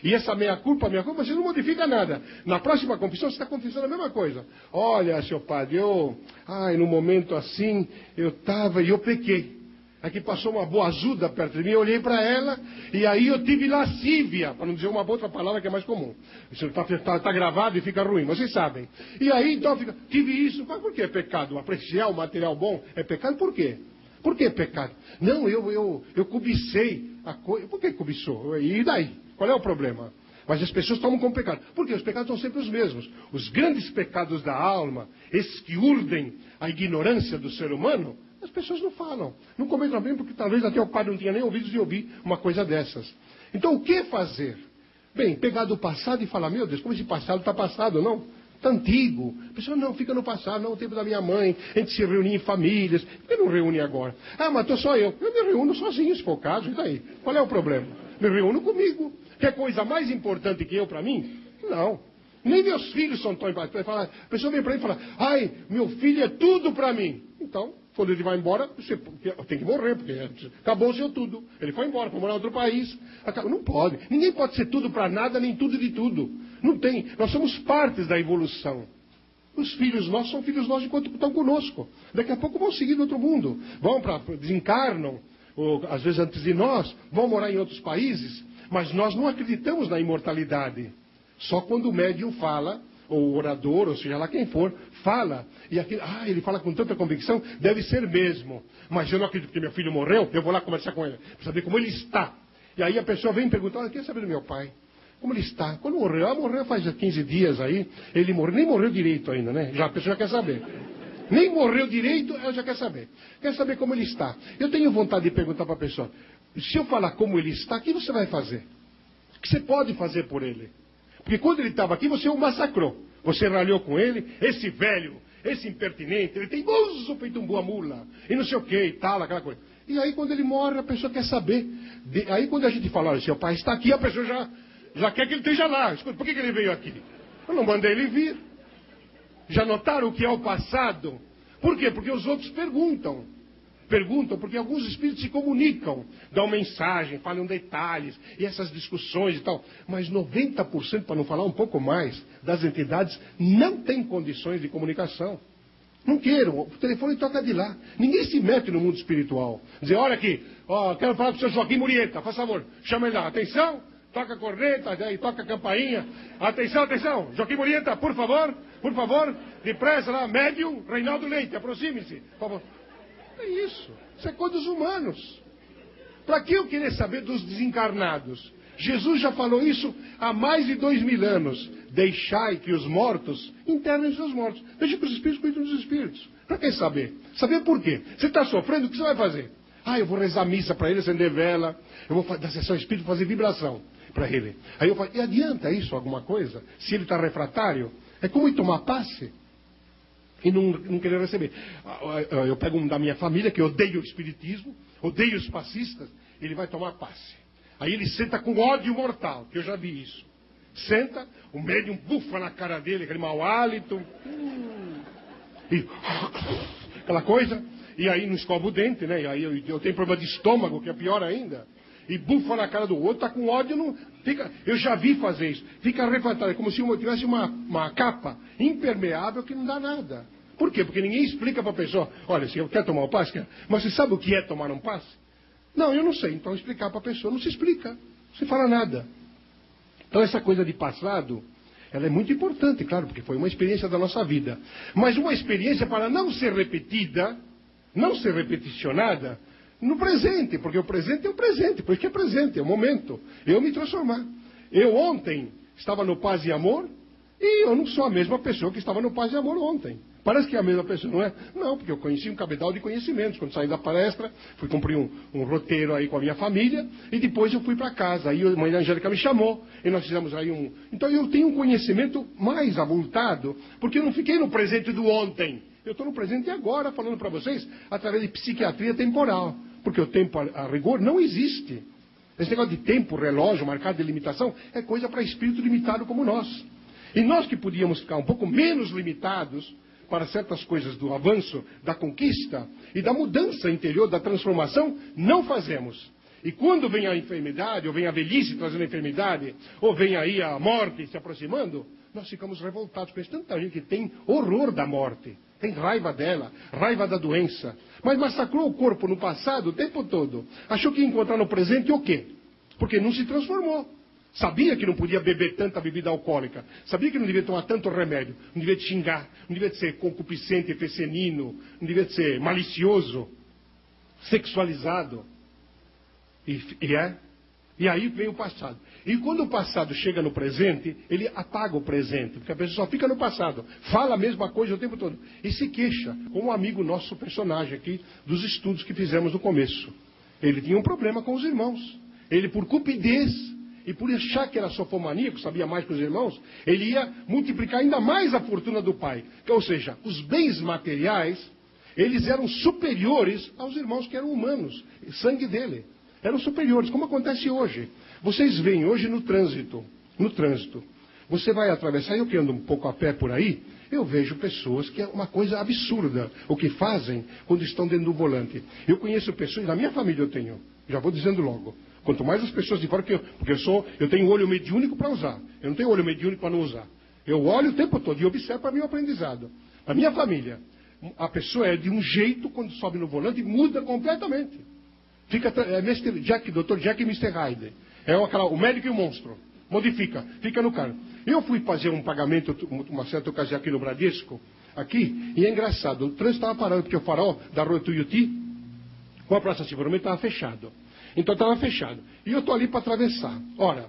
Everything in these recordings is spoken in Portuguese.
E essa meia-culpa, você não modifica nada. Na próxima confissão, você está confessando a mesma coisa. Olha, seu padre, num momento assim, eu pequei. Aqui passou uma boazuda perto de mim, eu olhei para ela, e aí eu tive lascívia, para não dizer uma outra palavra que é mais comum. Isso está gravado e fica ruim, vocês sabem. E aí, então, tive isso. Mas por que é pecado? Apreciar o material bom é pecado? Por quê? Por que é pecado? Não, eu cobicei a coisa. Por que cobiçou? E daí? Qual é o problema? Mas as pessoas tomam como pecado. Por quê? Os pecados são sempre os mesmos. Os grandes pecados da alma, esses que urdem a ignorância do ser humano, as pessoas não falam. Não comentam bem, porque talvez até o padre não tinha nem ouvido de ouvir uma coisa dessas. Então, o que fazer? Bem, pegar do passado e falar, meu Deus, como esse passado está passado, não? Está antigo. A pessoa, não, fica no passado, não, o tempo da minha mãe, a gente se reunia em famílias. Por que não reúne agora? Mas estou só eu. Eu me reúno sozinho, se for o caso, e daí? Qual é o problema? Me reúno comigo. Quer coisa mais importante que eu para mim? Não. Nem meus filhos são tão importantes. A pessoa vem para mim e fala, meu filho é tudo para mim. Então, quando ele vai embora, você tem que morrer, porque acabou o seu tudo. Ele foi embora, foi morar em outro país. Não pode. Ninguém pode ser tudo para nada, nem tudo de tudo. Não tem. Nós somos partes da evolução. Os filhos nossos são filhos nossos enquanto estão conosco. Daqui a pouco vão seguir no outro mundo. Desencarnam, ou às vezes antes de nós, vão morar em outros países. Mas nós não acreditamos na imortalidade. Só quando o médium fala, ou o orador, ou seja lá quem for, fala. E aquele, ele fala com tanta convicção, deve ser mesmo. Mas eu não acredito que meu filho morreu, eu vou lá conversar com ele, para saber como ele está. E aí a pessoa vem perguntar, eu quero saber do meu pai. Como ele está? Quando morreu? Morreu faz 15 dias aí. Ele morreu, nem morreu direito ainda, né? A pessoa já quer saber. Nem morreu direito, ela já quer saber. Quer saber como ele está. Eu tenho vontade de perguntar para a pessoa, se eu falar como ele está, o que você vai fazer? O que você pode fazer por ele? Porque quando ele estava aqui, você o massacrou. Você ralhou com ele, esse velho, esse impertinente, ele tem teimoso feito um boa mula, e não sei o que e tal, aquela coisa. E aí quando ele morre, a pessoa quer saber. Aí quando a gente fala, olha, seu pai está aqui, a pessoa já quer que ele esteja lá. Escuta, por que ele veio aqui? Eu não mandei ele vir. Já notaram o que é o passado? Por quê? Porque os outros perguntam. Perguntam porque alguns espíritos se comunicam, dão mensagem, falam detalhes, e essas discussões e tal. Mas 90%, para não falar um pouco mais, das entidades não têm condições de comunicação. Não queiram, o telefone toca de lá. Ninguém se mete no mundo espiritual. Dizer, olha aqui, quero falar com o senhor Joaquim Murieta, faz favor, chama ele lá, atenção, toca a corneta, aí toca a campainha. Atenção, atenção, Joaquim Murieta, por favor, depressa lá, médium, Reinaldo Leite, aproxime-se, por favor. É isso é coisa dos humanos. Para que eu querer saber dos desencarnados? Jesus já falou isso há mais de 2000 anos. Deixai que os mortos internem seus mortos. Deixa que os espíritos cuidem dos espíritos. Para que saber? Saber por quê? Você está sofrendo, o que você vai fazer? Eu vou rezar missa para ele, acender vela. Eu vou da sessão espírita fazer vibração para ele. Aí eu falo, e adianta isso alguma coisa? Se ele está refratário? É como ir tomar passe e não querer receber. Eu pego um da minha família, que odeia o espiritismo, odeia os passistas, ele vai tomar passe. Aí ele senta com ódio mortal, que eu já vi isso. Senta, o médium bufa na cara dele, aquele mau hálito, e aquela coisa, e aí não escova o dente, né? E aí eu tenho problema de estômago, que é pior ainda. E bufa na cara do outro, está com ódio, não fica. Eu já vi fazer isso. Fica refratário, como se tivesse uma capa impermeável que não dá nada. Por quê? Porque ninguém explica para a pessoa, olha, você quer tomar um passe? Mas você sabe o que é tomar um passe? Não, eu não sei. Então explicar para a pessoa, não se explica, não se fala nada. Então essa coisa de passado, ela é muito importante, claro, porque foi uma experiência da nossa vida. Mas uma experiência para não ser repetida, não ser repeticionada, no presente, porque o presente é o presente, por isso que é presente, é o momento. Eu me transformar. Eu ontem estava no Paz e Amor, e eu não sou a mesma pessoa que estava no Paz e Amor ontem. Parece que é a mesma pessoa, não é? Não, porque eu conheci um cabedal de conhecimentos. Quando saí da palestra, fui cumprir um roteiro aí com a minha família, e depois eu fui para casa. Aí a mãe da Angélica me chamou, e nós fizemos aí Então eu tenho um conhecimento mais avultado, porque eu não fiquei no presente do ontem. Eu estou no presente de agora, falando para vocês, através de psiquiatria temporal. Porque o tempo, a rigor, não existe. Esse negócio de tempo, relógio, marcado de limitação, é coisa para espírito limitado como nós. E nós que podíamos ficar um pouco menos limitados para certas coisas do avanço, da conquista e da mudança interior, da transformação, não fazemos. E quando vem a enfermidade, ou vem a velhice trazendo a enfermidade, ou vem aí a morte se aproximando, nós ficamos revoltados com isso. Tanta gente que tem horror da morte, tem raiva dela, raiva da doença, mas massacrou o corpo no passado o tempo todo. Achou que ia encontrar no presente o quê? Porque não se transformou. Sabia que não podia beber tanta bebida alcoólica, sabia que não devia tomar tanto remédio, não devia xingar, não devia ser concupiscente, fecenino, não devia ser malicioso, sexualizado. E aí vem o passado. E quando o passado chega no presente, ele apaga o presente, porque a pessoa só fica no passado, fala a mesma coisa o tempo todo, e se queixa, como um amigo nosso personagem aqui, dos estudos que fizemos no começo. Ele tinha um problema com os irmãos. Ele, por cupidez, e por achar que era sofomaníaco, sabia mais que os irmãos, ele ia multiplicar ainda mais a fortuna do pai. Ou seja, os bens materiais, eles eram superiores aos irmãos que eram humanos, sangue dele. Eram superiores, como acontece hoje. Vocês veem hoje no trânsito, você vai atravessar, eu que ando um pouco a pé por aí, eu vejo pessoas que é uma coisa absurda o que fazem quando estão dentro do volante. Eu conheço pessoas, na minha família eu tenho, já vou dizendo logo, quanto mais as pessoas de fora, porque eu tenho olho mediúnico para usar, eu não tenho olho mediúnico para não usar. Eu olho o tempo todo e observo para mim o aprendizado. Na minha família, a pessoa é de um jeito quando sobe no volante e muda completamente. Fica, Dr. Jack e Mr. Hyde. É o médico e o monstro. Modifica, fica no carro. Eu fui fazer um pagamento, uma certa ocasião aqui no Bradesco, e é engraçado, o trânsito estava parado, porque o farol da rua Tuiuti, com a Praça Silveira, estava fechado. Então estava fechado. E eu estou ali para atravessar. Ora,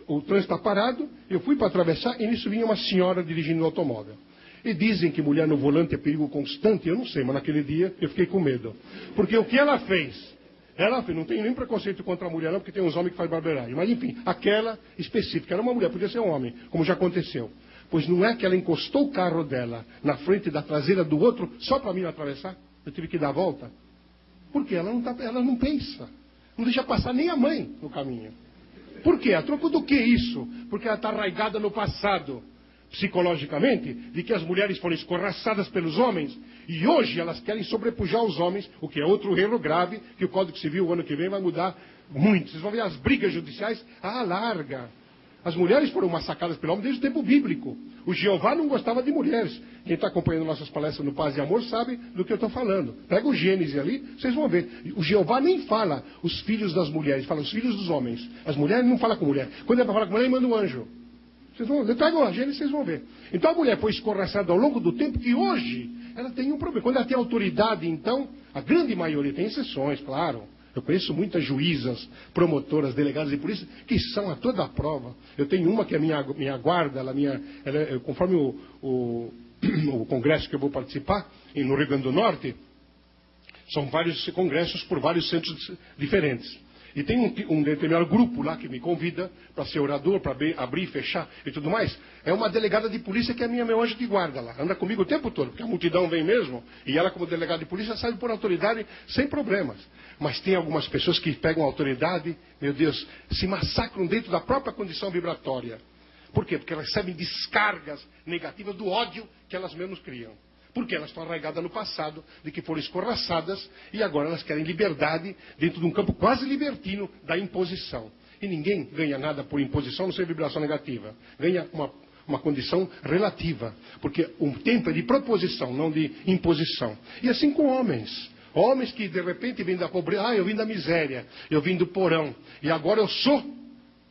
o trânsito está parado, eu fui para atravessar, e nisso vinha uma senhora dirigindo o automóvel. E dizem que mulher no volante é perigo constante, eu não sei, mas naquele dia eu fiquei com medo. Porque o que ela fez? Não tem nem preconceito contra a mulher, não, porque tem uns homens que fazem barbeiragem. Mas, enfim, aquela específica, era uma mulher, podia ser um homem, como já aconteceu. Pois não é que ela encostou o carro dela na frente da traseira do outro, só para mim atravessar? Eu tive que dar a volta? Porque ela não pensa. Não deixa passar nem a mãe no caminho. Por quê? A troco do que isso? Porque ela está arraigada no passado, psicologicamente, de que as mulheres foram escorraçadas pelos homens, e hoje elas querem sobrepujar os homens, o que é outro erro grave, que o Código Civil, o ano que vem, vai mudar muito. Vocês vão ver as brigas judiciais, larga. As mulheres foram massacradas pelo homem desde o tempo bíblico. O Jeová não gostava de mulheres. Quem está acompanhando nossas palestras no Paz e Amor sabe do que eu estou falando. Pega o Gênesis ali, vocês vão ver. O Jeová nem fala os filhos das mulheres, fala os filhos dos homens. As mulheres não falam com mulher. Quando é para falar com mulher, ele manda um anjo. Vocês vão ver, pegam a Gênesis, vocês vão ver. Então a mulher foi escorraçada ao longo do tempo e hoje ela tem um problema. Quando ela tem autoridade, então, a grande maioria, tem exceções, claro. Eu conheço muitas juízas, promotoras, delegadas de polícia, que são a toda a prova. Eu tenho uma que é minha guarda, conforme o congresso que eu vou participar, no Rio Grande do Norte, são vários congressos por vários centros diferentes. E tem um determinado grupo lá que me convida para ser orador, para abrir e fechar e tudo mais. É uma delegada de polícia que é meu anjo de guarda lá. Anda comigo o tempo todo, porque a multidão vem mesmo. E ela, como delegada de polícia, sabe por autoridade sem problemas. Mas tem algumas pessoas que pegam a autoridade, meu Deus, se massacram dentro da própria condição vibratória. Por quê? Porque elas recebem descargas negativas do ódio que elas mesmas criam. Porque elas estão arraigadas no passado, de que foram escorraçadas, e agora elas querem liberdade dentro de um campo quase libertino da imposição. E ninguém ganha nada por imposição, não ser vibração negativa. Ganha uma condição relativa, porque o tempo é de proposição, não de imposição. E assim com homens. Homens que de repente vêm da pobreza, eu vim da miséria, eu vim do porão, e agora eu sou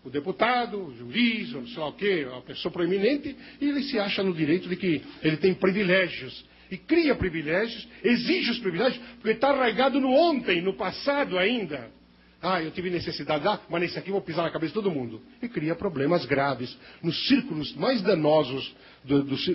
o deputado, o juiz, ou não sei lá o quê, a pessoa proeminente, e ele se acha no direito de que ele tem privilégios. E cria privilégios, exige os privilégios, porque está arraigado no ontem, no passado ainda. Eu tive necessidade, mas nesse aqui eu vou pisar na cabeça de todo mundo. E cria problemas graves, nos círculos mais danosos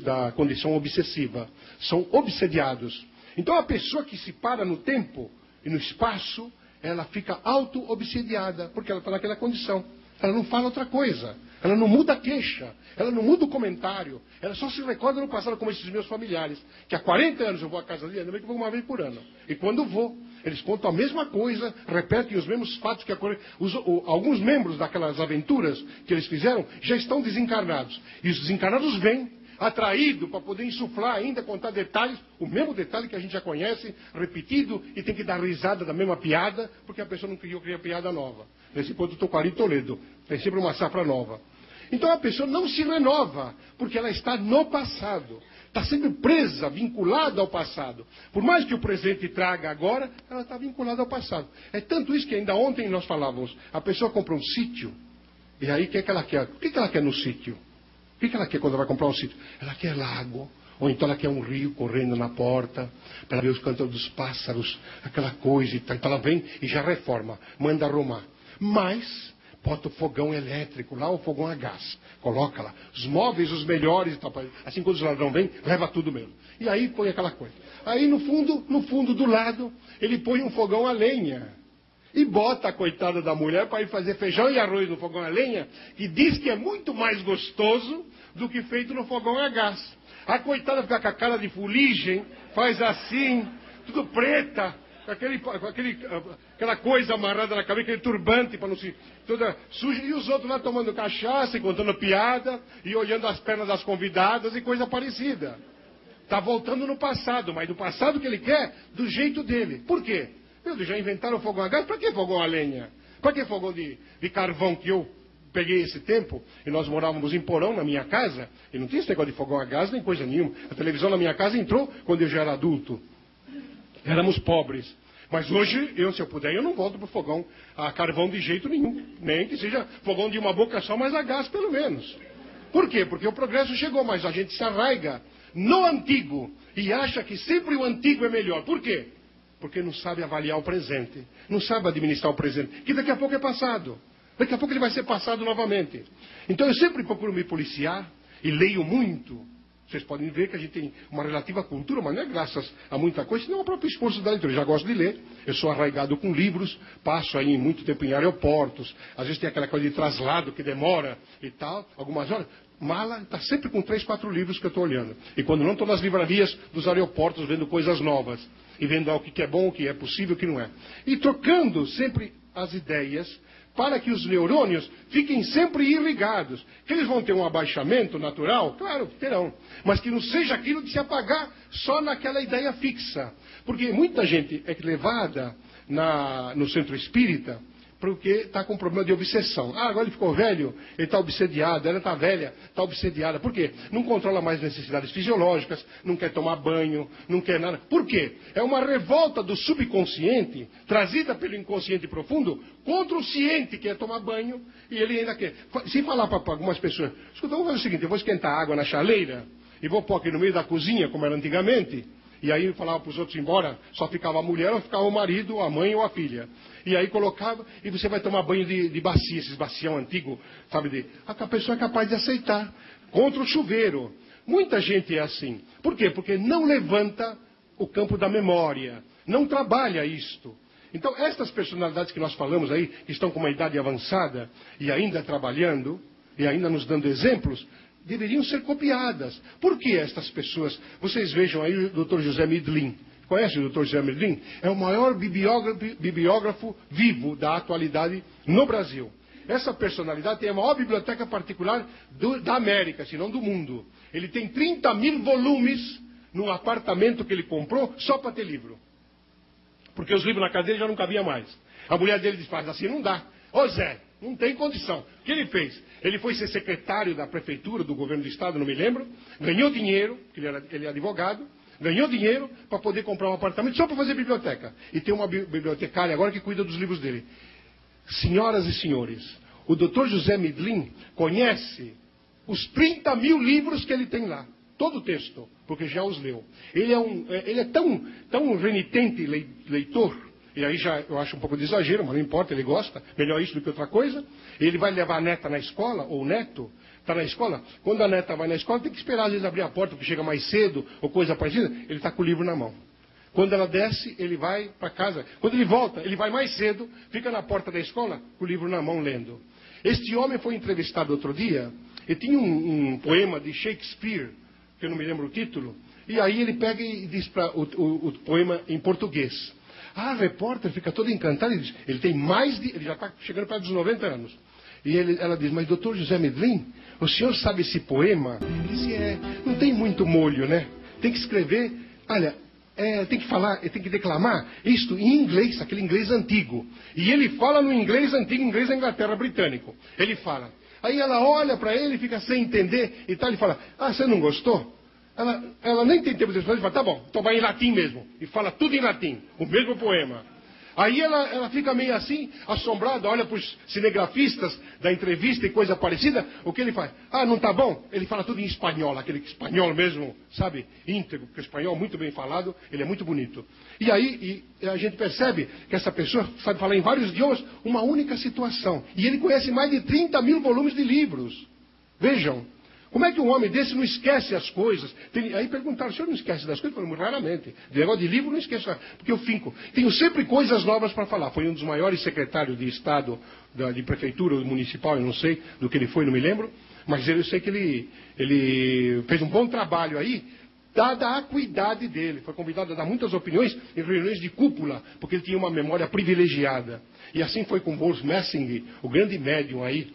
da condição obsessiva. São obsediados. Então a pessoa que se para no tempo e no espaço, ela fica auto-obsediada, porque ela está naquela condição. Ela não fala outra coisa. Ela não muda a queixa. Ela não muda o comentário. Ela só se recorda no passado, como esses meus familiares. Que há 40 anos eu vou à casa dele, ainda bem que eu vou uma vez por ano. E quando vou, eles contam a mesma coisa, repetem os mesmos fatos que alguns membros daquelas aventuras que eles fizeram já estão desencarnados. E os desencarnados vêm atraído para poder insuflar ainda, contar detalhes, o mesmo detalhe que a gente já conhece, repetido, e tem que dar risada da mesma piada, porque a pessoa não cria piada nova. Nesse ponto, eu estou com Ari Toledo, tem sempre uma safra nova. Então a pessoa não se renova, porque ela está no passado. Está sempre presa, vinculada ao passado. Por mais que o presente traga agora, ela está vinculada ao passado. É tanto isso que ainda ontem nós falávamos, a pessoa compra um sítio, e aí o que ela quer? O que ela quer no sítio? O que ela quer quando vai comprar um sítio? Ela quer lago, ou então ela quer um rio correndo na porta, para ver os cantos dos pássaros, aquela coisa e tal. Então ela vem e já reforma, manda arrumar. Mas bota o fogão elétrico lá, o fogão a gás. Coloca lá. Os móveis, os melhores e tal. Assim, quando os ladrões vêm, leva tudo mesmo. E aí põe aquela coisa. Aí no fundo do lado, ele põe um fogão a lenha. E bota a coitada da mulher para ir fazer feijão e arroz no fogão a lenha, que diz que é muito mais gostoso do que feito no fogão a gás. A coitada fica com a cara de fuligem, faz assim, tudo preta, aquela coisa amarrada na cabeça, aquele turbante para não se... toda suja, e os outros lá tomando cachaça e contando piada e olhando as pernas das convidadas e coisa parecida. Está voltando no passado, mas do passado que ele quer, do jeito dele. Por quê? Meu Deus, já inventaram fogão a gás? Para que fogão a lenha? Para que fogão de carvão que eu peguei esse tempo? E nós morávamos em porão na minha casa, e não tinha esse negócio de fogão a gás nem coisa nenhuma. A televisão na minha casa entrou quando eu já era adulto. Éramos pobres. Mas hoje, se eu puder, eu não volto para o fogão a carvão de jeito nenhum. Nem que seja fogão de uma boca só, mas a gás pelo menos. Por quê? Porque o progresso chegou, mas a gente se arraiga no antigo e acha que sempre o antigo é melhor. Por quê? Porque não sabe avaliar o presente. Não sabe administrar o presente. Que daqui a pouco é passado. Daqui a pouco ele vai ser passado novamente. Então eu sempre procuro me policiar e leio muito. Vocês podem ver que a gente tem uma relativa cultura, mas não é graças a muita coisa, senão o próprio esforço da leitura. Eu já gosto de ler, eu sou arraigado com livros, passo aí muito tempo em aeroportos, às vezes tem aquela coisa de traslado que demora e tal, algumas horas. Mala está sempre com 3, 4 livros que eu estou olhando. E quando não, estou nas livrarias dos aeroportos vendo coisas novas. E vendo o que é bom, o que é possível, o que não é. E trocando sempre as ideias para que os neurônios fiquem sempre irrigados. Que eles vão ter um abaixamento natural? Claro, terão. Mas que não seja aquilo de se apagar só naquela ideia fixa. Porque muita gente é levada no centro espírita porque está com problema de obsessão. Agora ele ficou velho, ele está obsediado, ela está velha, está obsediada. Por quê? Não controla mais necessidades fisiológicas, não quer tomar banho, não quer nada. Por quê? É uma revolta do subconsciente, trazida pelo inconsciente profundo, contra o ciente que é tomar banho, e ele ainda quer. Se falar para algumas pessoas, escuta, vamos fazer o seguinte, eu vou esquentar água na chaleira, e vou pôr aqui no meio da cozinha, como era antigamente, e aí falava para os outros ir embora, só ficava a mulher, ou ficava o marido, a mãe ou a filha. E aí colocava, e você vai tomar banho de bacia, esses bacião antigo, sabe? A pessoa é capaz de aceitar, contra o chuveiro. Muita gente é assim. Por quê? Porque não levanta o campo da memória, não trabalha isto. Então, estas personalidades que nós falamos aí, que estão com uma idade avançada, e ainda trabalhando, e ainda nos dando exemplos, deveriam ser copiadas. Por que estas pessoas? Vocês vejam aí o Dr. José Midlin. Conhece o Dr. José Midlin? É o maior bibliógrafo vivo da atualidade no Brasil. Essa personalidade tem a maior biblioteca particular da América, se não do mundo. Ele tem 30 mil volumes num apartamento que ele comprou só para ter livro. Porque os livros na cadeira já não cabia mais. A mulher dele diz, assim não dá. Ô Zé, não tem condição. O que ele fez? Ele foi ser secretário da prefeitura, do governo do estado, não me lembro, ganhou dinheiro, ele é advogado, ganhou dinheiro para poder comprar um apartamento só para fazer biblioteca. E tem uma bibliotecária agora que cuida dos livros dele. Senhoras e senhores, o Dr. José Midlin conhece os 30 mil livros que ele tem lá. Todo o texto, porque já os leu. Ele é tão renitente leitor. E aí já eu acho um pouco de exagero, mas não importa, ele gosta. Melhor isso do que outra coisa. Ele vai levar a neta na escola, ou o neto, está na escola. Quando a neta vai na escola, tem que esperar às vezes abrir a porta, porque chega mais cedo, ou coisa parecida. Ele está com o livro na mão. Quando ela desce, ele vai para casa. Quando ele volta, ele vai mais cedo, fica na porta da escola, com o livro na mão, lendo. Este homem foi entrevistado outro dia, e tinha um poema de Shakespeare, que eu não me lembro o título, e aí ele pega e diz o poema em português. A repórter fica toda encantada e diz, ele já está chegando perto dos 90 anos. E ela diz, mas doutor José Medlin, o senhor sabe esse poema? Ele disse, não tem muito molho, né? Tem que escrever, olha, tem que falar, tem que declamar isto em inglês, aquele inglês antigo. E ele fala no inglês antigo, inglês da Inglaterra, britânico. Ele fala. Aí ela olha para ele, fica sem entender e tal, ele fala, você não gostou? Ela nem tem tempo de responder, fala, tá bom, então vai em latim mesmo. E fala tudo em latim, o mesmo poema. Aí ela fica meio assim, assombrada, olha para os cinegrafistas da entrevista e coisa parecida, o que ele faz? Não tá bom? Ele fala tudo em espanhol, aquele espanhol mesmo, sabe, íntegro, porque o espanhol muito bem falado, ele é muito bonito. E aí a gente percebe que essa pessoa sabe falar em vários idiomas, uma única situação. E ele conhece mais de 30 mil volumes de livros. Vejam. Como é que um homem desse não esquece as coisas? Aí perguntaram, o senhor não esquece das coisas? Eu falei, raramente. De negócio de livro, não esqueço. Porque eu finco. Tenho sempre coisas novas para falar. Foi um dos maiores secretários de Estado, de prefeitura municipal, eu não sei do que ele foi, não me lembro. Mas eu sei que ele fez um bom trabalho aí, dada a acuidade dele. Foi convidado a dar muitas opiniões em reuniões de cúpula, porque ele tinha uma memória privilegiada. E assim foi com Boris Messing, o grande médium aí,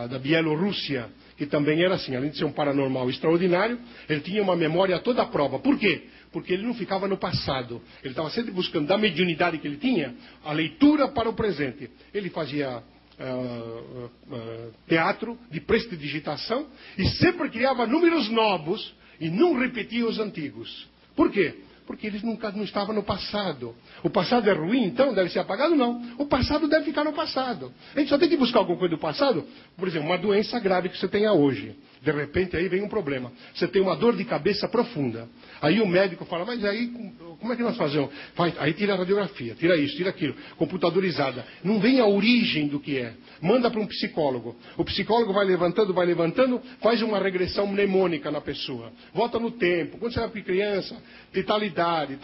da Bielorrússia, que também era assim, além de ser um paranormal extraordinário, ele tinha uma memória toda à prova. Por quê? Porque ele não ficava no passado. Ele estava sempre buscando, da mediunidade que ele tinha, a leitura para o presente. Ele fazia teatro de prestidigitação e sempre criava números novos e não repetia os antigos. Por quê? Porque eles nunca não estavam no passado. O passado é ruim, então deve ser apagado? Não. O passado deve ficar no passado. A gente só tem que buscar alguma coisa do passado. Por exemplo, uma doença grave que você tenha hoje. De repente aí vem um problema. Você tem uma dor de cabeça profunda. Aí o médico fala, mas aí como é que nós fazemos? Aí tira a radiografia, tira isso, tira aquilo. Computadorizada. Não vem a origem do que é. Manda para um psicólogo. O psicólogo vai levantando, faz uma regressão mnemônica na pessoa. Volta no tempo. Quando você era criança, tem tal idade,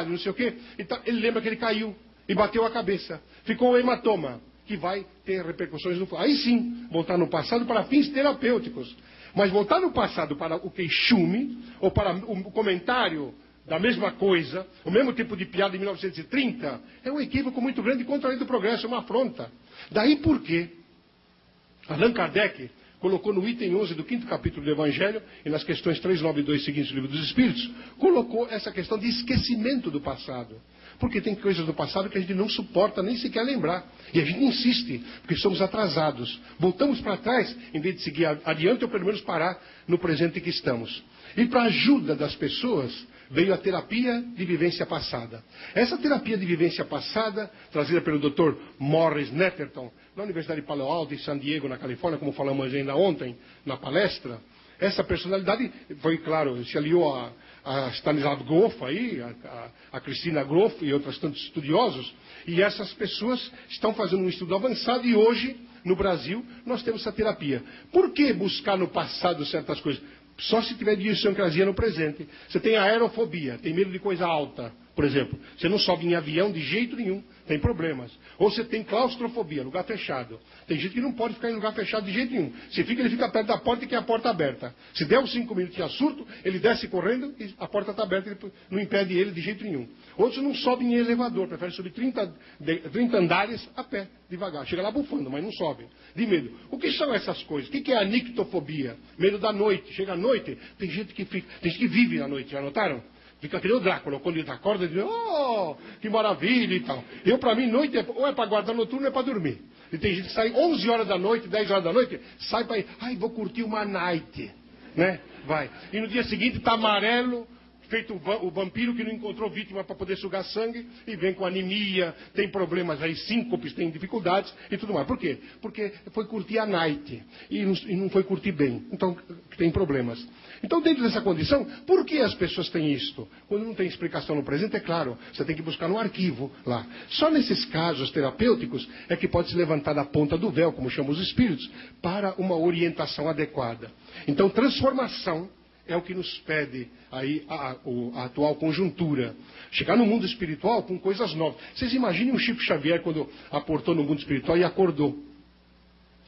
não sei o quê. Então, ele lembra que ele caiu e bateu a cabeça. Ficou um hematoma, que vai ter repercussões no futuro. Aí sim, voltar no passado para fins terapêuticos. Mas voltar no passado para o queixume, ou para o comentário da mesma coisa, o mesmo tipo de piada de 1930, é um equívoco muito grande contra a lei do progresso, é uma afronta. Daí por quê? Allan Kardec colocou no item 11 do 5º capítulo do Evangelho, e nas questões 3, 9 e 2 seguintes do Livro dos Espíritos, colocou essa questão de esquecimento do passado. Porque tem coisas do passado que a gente não suporta nem sequer lembrar. E a gente insiste, porque somos atrasados. Voltamos para trás, em vez de seguir adiante, ou pelo menos parar no presente que estamos. E para a ajuda das pessoas, veio a terapia de vivência passada. Essa terapia de vivência passada, trazida pelo Dr. Morris Netterton, na Universidade de Palo Alto, em San Diego, na Califórnia, como falamos ainda ontem, na palestra, essa personalidade foi, claro, se aliou a Stanislav Grof, aí, a Cristina Grof e outros tantos estudiosos, e essas pessoas estão fazendo um estudo avançado, e hoje, no Brasil, nós temos essa terapia. Por que buscar no passado certas coisas? Só se tiver idiosincrasia no presente. Você tem aerofobia, tem medo de coisa alta, por exemplo. Você não sobe em avião de jeito nenhum, tem problemas. Ou você tem claustrofobia, lugar fechado. Tem gente que não pode ficar em lugar fechado de jeito nenhum. Se fica, ele fica perto da porta e quer a porta aberta. Se der uns 5 minutos de surto, ele desce correndo e a porta está aberta, ele não impede ele de jeito nenhum. Outros não sobem em elevador, preferem subir 30 andares a pé, devagar. Chega lá bufando, mas não sobem. De medo. O que são essas coisas? O que é a nictofobia? Medo da noite. Chega à noite, tem gente que vive na noite, já notaram? Fica que nem o Drácula, quando ele acorda, ele diz, oh, que maravilha e tal. Eu, para mim, noite ou é para guardar noturno ou é para dormir. E tem gente que sai 11 horas da noite, 10 horas da noite, sai para ir, vou curtir uma night, né? Vai. E no dia seguinte está amarelo, feito o vampiro que não encontrou vítima para poder sugar sangue, e vem com anemia, tem problemas aí, síncopes, tem dificuldades e tudo mais. Por quê? Porque foi curtir a night e não foi curtir bem. Então, tem problemas. Então, dentro dessa condição, por que as pessoas têm isto? Quando não tem explicação no presente, é claro, você tem que buscar no arquivo lá. Só nesses casos terapêuticos é que pode se levantar da ponta do véu, como chamam os espíritos, para uma orientação adequada. Então, transformação é o que nos pede aí a atual conjuntura. Chegar no mundo espiritual com coisas novas. Vocês imaginem o Chico Xavier quando aportou no mundo espiritual e acordou.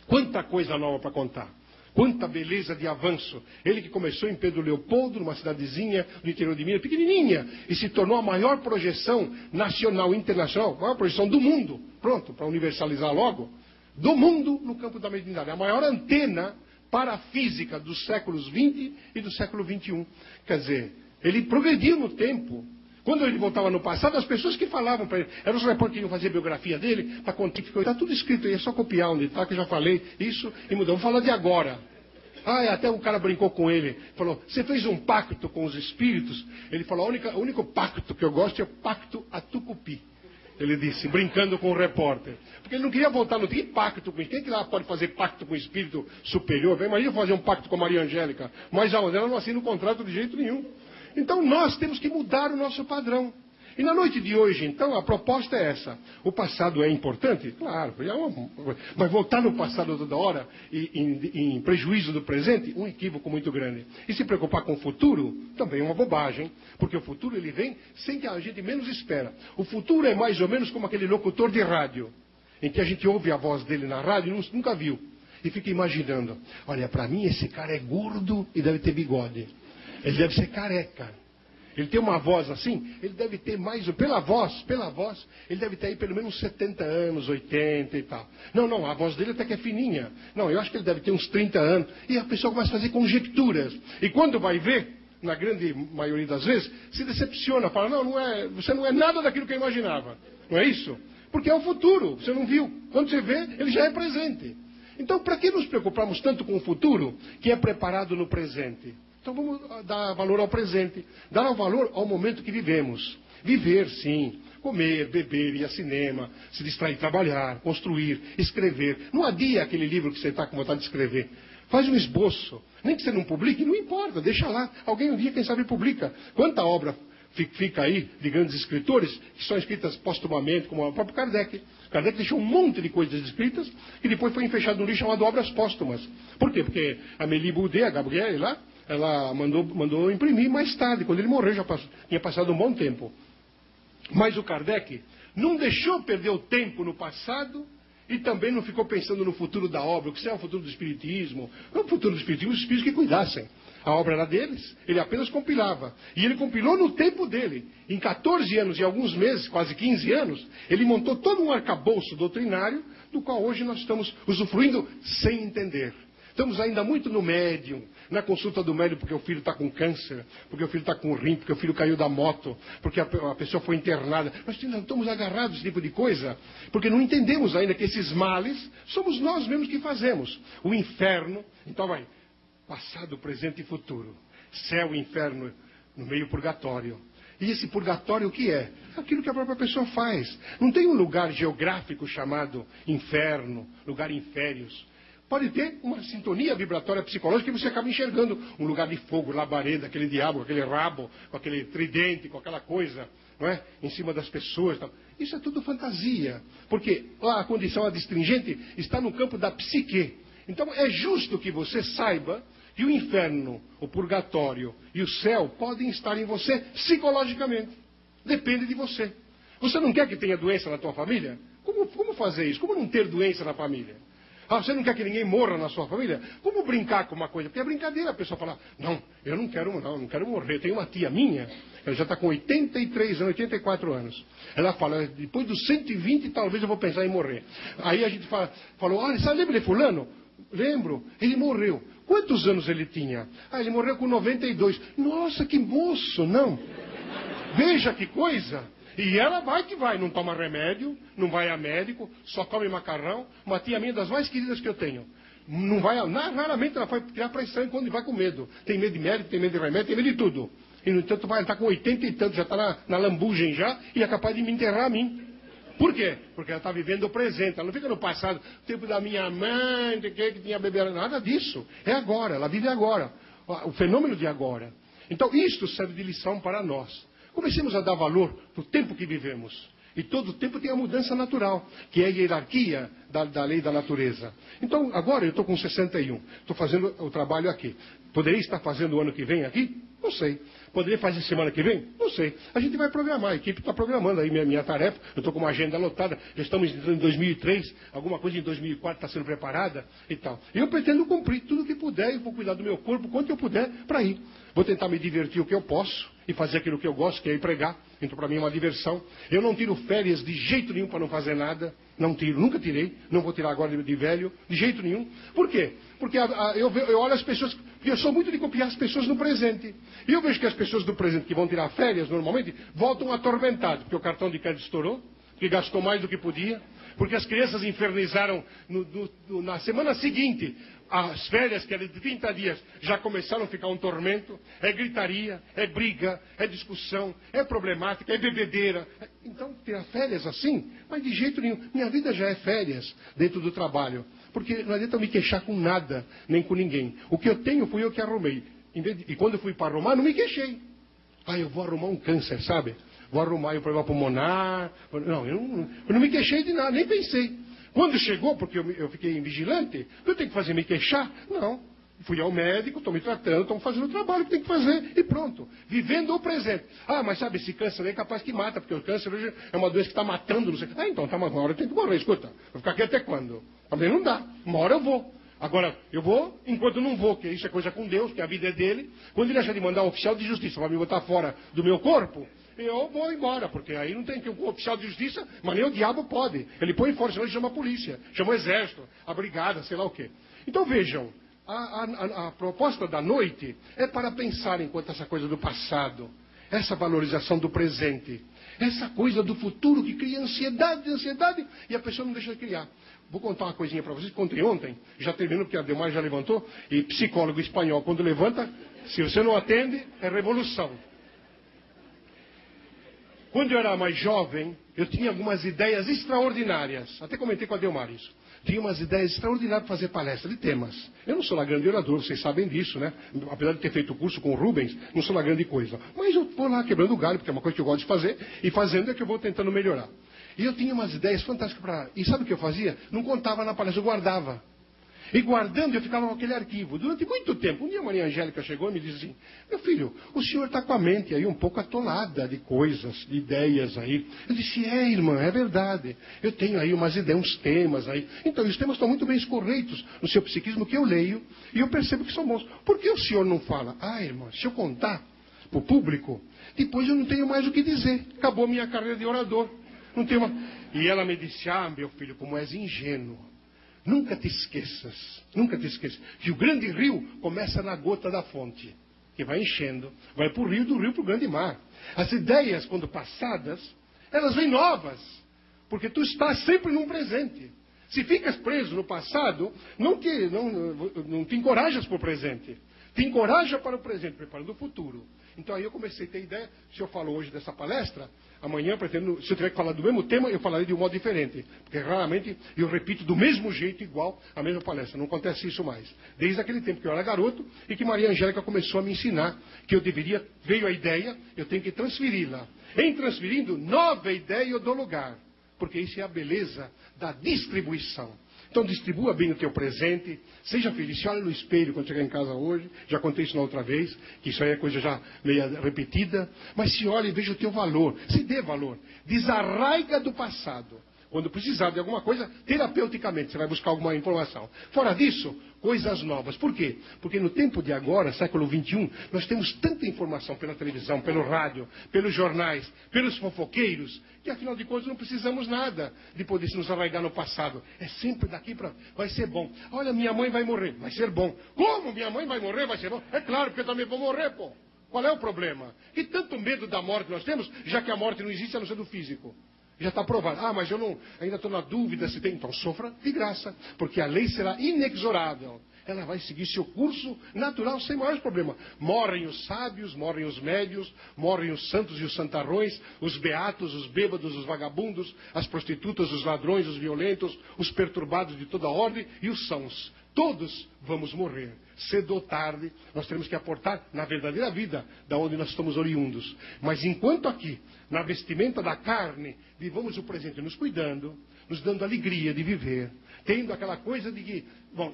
Quanta coisa nova para contar. Quanta beleza de avanço. Ele que começou em Pedro Leopoldo, numa cidadezinha do interior de Minas, pequenininha, e se tornou a maior projeção nacional, internacional, a maior projeção do mundo. Pronto, para universalizar logo. do mundo no campo da mediunidade. A maior antena parafísica dos séculos XX e do século XXI. Quer dizer, ele progrediu no tempo. Quando ele voltava no passado, as pessoas que falavam para ele, eram os repórteres que iam fazer a biografia dele, para contar que está tudo escrito aí, é só copiar onde está, que eu já falei isso e mudou. Vamos falar de agora. Até o cara brincou com ele, falou, você fez um pacto com os espíritos? Ele falou, o único pacto que eu gosto é o pacto a Tucupi. Ele disse, brincando com o repórter. Porque ele não queria voltar no que pacto com quem que lá pode fazer pacto com o espírito superior? Imagina fazer um pacto com a Maria Angélica. Mas aonde? Ela não assina o contrato de jeito nenhum. Então nós temos que mudar o nosso padrão. E na noite de hoje, então, a proposta é essa. O passado é importante? Claro. Mas voltar no passado toda hora, em prejuízo do presente, um equívoco muito grande. E se preocupar com o futuro, também é uma bobagem. Porque o futuro ele vem sem que a gente menos espera. O futuro é mais ou menos como aquele locutor de rádio, em que a gente ouve a voz dele na rádio e nunca viu. E fica imaginando, olha, para mim esse cara é gordo e deve ter bigode. Ele deve ser careca. Ele tem uma voz assim, ele deve ter mais, pela voz, ele deve ter aí pelo menos 70 anos, 80 e tal. Não, a voz dele até que é fininha. Não, eu acho que ele deve ter uns 30 anos. E a pessoa começa a fazer conjecturas. E quando vai ver, na grande maioria das vezes, se decepciona, fala, você não é nada daquilo que eu imaginava. Não é isso? Porque é o futuro, você não viu. Quando você vê, ele já é presente. Então, para que nos preocuparmos tanto com o futuro, que é preparado no presente? Então vamos dar valor ao presente, dar valor ao momento que vivemos. Viver, sim, comer, beber, ir ao cinema, se distrair, trabalhar, construir, escrever. Não adia aquele livro que você está com vontade de escrever. Faz um esboço. Nem que você não publique, não importa, deixa lá. Alguém um dia, quem sabe, publica. Quanta obra fica aí de grandes escritores que são escritas postumamente, como o próprio Kardec. Kardec deixou um monte de coisas escritas e depois foi fechado num livro chamado Obras Póstumas. Por quê? Porque a Amélie Boudet, a Gabrielle lá, ela mandou imprimir mais tarde, quando ele morreu, tinha passado um bom tempo. Mas o Kardec não deixou perder o tempo no passado e também não ficou pensando no futuro da obra, o que será o futuro do Espiritismo. O futuro do Espiritismo, os Espíritos que cuidassem. A obra era deles, ele apenas compilava. E ele compilou no tempo dele. Em 14 anos e alguns meses, quase 15 anos, ele montou todo um arcabouço doutrinário, do qual hoje nós estamos usufruindo sem entender. Estamos ainda muito no médium, na consulta do médium porque o filho está com câncer, porque o filho está com rim, porque o filho caiu da moto, porque a pessoa foi internada. Nós estamos agarrados a esse tipo de coisa, porque não entendemos ainda que esses males somos nós mesmos que fazemos. O inferno, então vai, passado, presente e futuro. Céu e inferno no meio purgatório. E esse purgatório o que é? Aquilo que a própria pessoa faz. Não tem um lugar geográfico chamado inferno, lugar inférios. Pode ter uma sintonia vibratória psicológica que você acaba enxergando um lugar de fogo, labareda, aquele diabo, aquele rabo, com aquele tridente, com aquela coisa, não é? Em cima das pessoas. Tal. Isso é tudo fantasia, porque a condição adstringente está no campo da psique. Então é justo que você saiba que o inferno, o purgatório e o céu podem estar em você psicologicamente. Depende de você. Você não quer que tenha doença na tua família? Como fazer isso? Como não ter doença na família? Você não quer que ninguém morra na sua família? Como brincar com uma coisa? Porque é brincadeira a pessoa falar, não, eu não quero morrer. Tem uma tia minha, ela já está com 83 anos, 84 anos. Ela fala, depois dos 120 talvez eu vou pensar em morrer. Aí a gente falou, olha, você lembra de fulano? Lembro, ele morreu. Quantos anos ele tinha? Ele morreu com 92. Nossa, que moço, não? Veja que coisa. E ela vai que vai, não toma remédio, não vai a médico, só come macarrão. Uma tia minha das mais queridas que eu tenho. Não vai, raramente ela vai tirar pressão quando vai com medo. Tem medo de médico, tem medo de remédio, tem medo de tudo. E no entanto vai estar com 80 e tanto, já está na lambugem já, e é capaz de me enterrar a mim. Por quê? Porque ela está vivendo o presente, ela não fica no passado, tempo da minha mãe, que tinha bebê, nada disso. É agora, ela vive agora. O fenômeno de agora. Então isto serve de lição para nós. Comecemos a dar valor para o tempo que vivemos. E todo tempo tem a mudança natural, que é a hierarquia da lei da natureza. Então, agora eu estou com 61. Estou fazendo o trabalho aqui. Poderia estar fazendo o ano que vem aqui? Não sei. Poderia fazer semana que vem? Não sei. A gente vai programar. A equipe está programando aí minha tarefa. Eu estou com uma agenda lotada. Já estamos entrando em 2003. Alguma coisa em 2004 está sendo preparada e tal. E eu pretendo cumprir tudo o que puder. E vou cuidar do meu corpo quanto eu puder para ir. Vou tentar me divertir o que eu posso e fazer aquilo que eu gosto, que é ir pregar. Então, para mim, é uma diversão. Eu não tiro férias de jeito nenhum para não fazer nada. Não tiro, nunca tirei. Não vou tirar agora de velho, de jeito nenhum. Por quê? Porque eu olho as pessoas... Porque eu sou muito de copiar as pessoas no presente. E eu vejo que as pessoas do presente que vão tirar férias, normalmente, voltam atormentadas. Porque o cartão de crédito estourou, porque gastou mais do que podia, porque as crianças infernizaram na semana seguinte. As férias, que eram de 30 dias, já começaram a ficar um tormento. É gritaria, é briga, é discussão, é problemática, é bebedeira. Então, tirar férias assim, mas de jeito nenhum. Minha vida já é férias dentro do trabalho. Porque não adianta eu me queixar com nada, nem com ninguém. O que eu tenho fui eu que arrumei. E quando eu fui para arrumar, não me queixei. Eu vou arrumar um câncer, sabe? Vou arrumar um problema pulmonar. Não, eu não me queixei de nada, nem pensei. Quando chegou, porque eu fiquei vigilante, eu tenho que fazer me queixar? Não. Fui ao médico, estou me tratando, estou fazendo o trabalho que tem que fazer e pronto. Vivendo o presente. Mas sabe, esse câncer aí é capaz que mata, porque o câncer hoje é uma doença que está matando, não sei. Então, tá, uma hora eu tenho que morrer, escuta. Vou ficar aqui até quando? Também não dá. Uma hora eu vou. Agora, eu vou, enquanto não vou, que isso é coisa com Deus, que a vida é dele. Quando ele achar de mandar um oficial de justiça para me botar fora do meu corpo, eu vou embora, porque aí não tem que um oficial de justiça, mas nem o diabo pode. Ele põe fora, senão ele chama a polícia, chama o exército, a brigada, sei lá o quê. Então vejam, a proposta da noite é para pensar enquanto essa coisa do passado, essa valorização do presente, essa coisa do futuro que cria ansiedade, e a pessoa não deixa de criar. Vou contar uma coisinha para vocês, contei ontem, já terminou porque a Delmar já levantou, e psicólogo espanhol, quando levanta, se você não atende, é revolução. Quando eu era mais jovem, eu tinha algumas ideias extraordinárias. Até comentei com a Delmar isso. Tinha umas ideias extraordinárias para fazer palestra de temas. Eu não sou lá grande orador, vocês sabem disso, né? Apesar de ter feito o curso com o Rubens, não sou lá grande coisa. Mas eu vou lá quebrando o galho, porque é uma coisa que eu gosto de fazer, e fazendo é que eu vou tentando melhorar. E eu tinha umas ideias fantásticas para... E sabe o que eu fazia? Não contava na palestra, eu guardava. E guardando, eu ficava com aquele arquivo. Durante muito tempo, um dia a Maria Angélica chegou e me disse assim, meu filho, o senhor está com a mente aí um pouco atolada de coisas, de ideias aí. Eu disse, irmã, é verdade. Eu tenho aí umas ideias, uns temas aí. Então, os temas estão muito bem escorreitos no seu psiquismo que eu leio e eu percebo que são bons. Por que o senhor não fala? Irmã, se eu contar para o público, depois eu não tenho mais o que dizer. Acabou a minha carreira de orador. Não tenho uma... E ela me disse, meu filho, como és ingênuo. Nunca te esqueças, que o grande rio começa na gota da fonte, que vai enchendo, vai para o rio, do rio para o grande mar. As ideias, quando passadas, elas vêm novas, porque tu estás sempre num presente. Se ficas preso no passado, não te encorajas para o presente. Te encoraja para o presente, preparando o futuro. Então aí eu comecei a ter ideia, se eu falo hoje dessa palestra, amanhã pretendo, se eu tiver que falar do mesmo tema, eu falarei de um modo diferente. Porque raramente eu repito do mesmo jeito, igual, a mesma palestra. Não acontece isso mais. Desde aquele tempo que eu era garoto e que Maria Angélica começou a me ensinar que eu deveria, veio a ideia, eu tenho que transferi-la. Em transferindo, nova ideia eu dou lugar. Porque isso é a beleza da distribuição. Então distribua bem o teu presente, seja feliz, se olha no espelho quando chegar em casa hoje, já contei isso na outra vez, que isso aí é coisa já meio repetida, mas se olha e veja o teu valor, se dê valor, desarraiga do passado. Quando precisar de alguma coisa, terapeuticamente, você vai buscar alguma informação. Fora disso, coisas novas. Por quê? Porque no tempo de agora, século XXI, nós temos tanta informação pela televisão, pelo rádio, pelos jornais, pelos fofoqueiros, que afinal de contas não precisamos nada de poder se nos arraigar no passado. É sempre daqui para... Vai ser bom. Olha, minha mãe vai morrer. Vai ser bom. Como minha mãe vai morrer? Vai ser bom. É claro, porque eu também vou morrer, pô. Qual é o problema? Que tanto medo da morte nós temos, já que a morte não existe a não ser do físico. Já está provado. Mas eu ainda estou na dúvida se tem. Então sofra de graça, porque a lei será inexorável. Ela vai seguir seu curso natural sem maiores problemas. Morrem os sábios, morrem os médios, morrem os santos e os santarrões, os beatos, os bêbados, os vagabundos, as prostitutas, os ladrões, os violentos, os perturbados de toda ordem e os sãos. Todos vamos morrer. Cedo ou tarde, nós teremos que aportar na verdadeira vida, da onde nós estamos oriundos. Mas enquanto aqui, na vestimenta da carne, vivamos o presente nos cuidando, nos dando alegria de viver, tendo aquela coisa de que,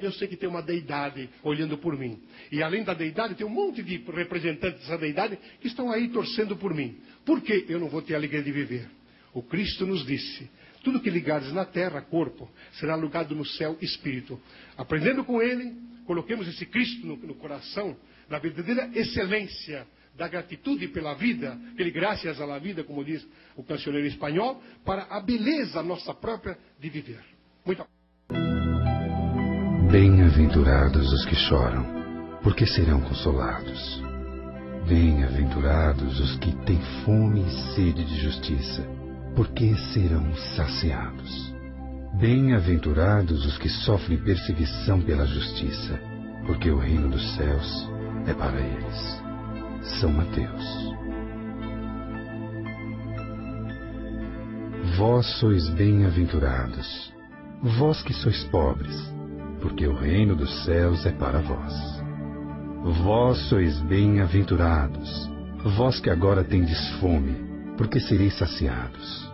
eu sei que tem uma deidade olhando por mim. E além da deidade, tem um monte de representantes dessa deidade que estão aí torcendo por mim. Por que eu não vou ter a alegria de viver? O Cristo nos disse, tudo que ligares na terra, corpo, será ligado no céu, espírito. Aprendendo com ele, coloquemos esse Cristo no coração, na verdadeira excelência da gratitude pela vida, aquele graças à vida, como diz o cancioneiro espanhol, para a beleza nossa própria de viver. Muito Bem-aventurados os que choram, porque serão consolados. Bem-aventurados os que têm fome e sede de justiça, porque serão saciados. Bem-aventurados os que sofrem perseguição pela justiça, porque o reino dos céus é para eles. São Mateus. Vós sois bem-aventurados, vós que sois pobres, porque o reino dos céus é para vós. Vós sois bem-aventurados, vós que agora tendes fome, porque sereis saciados.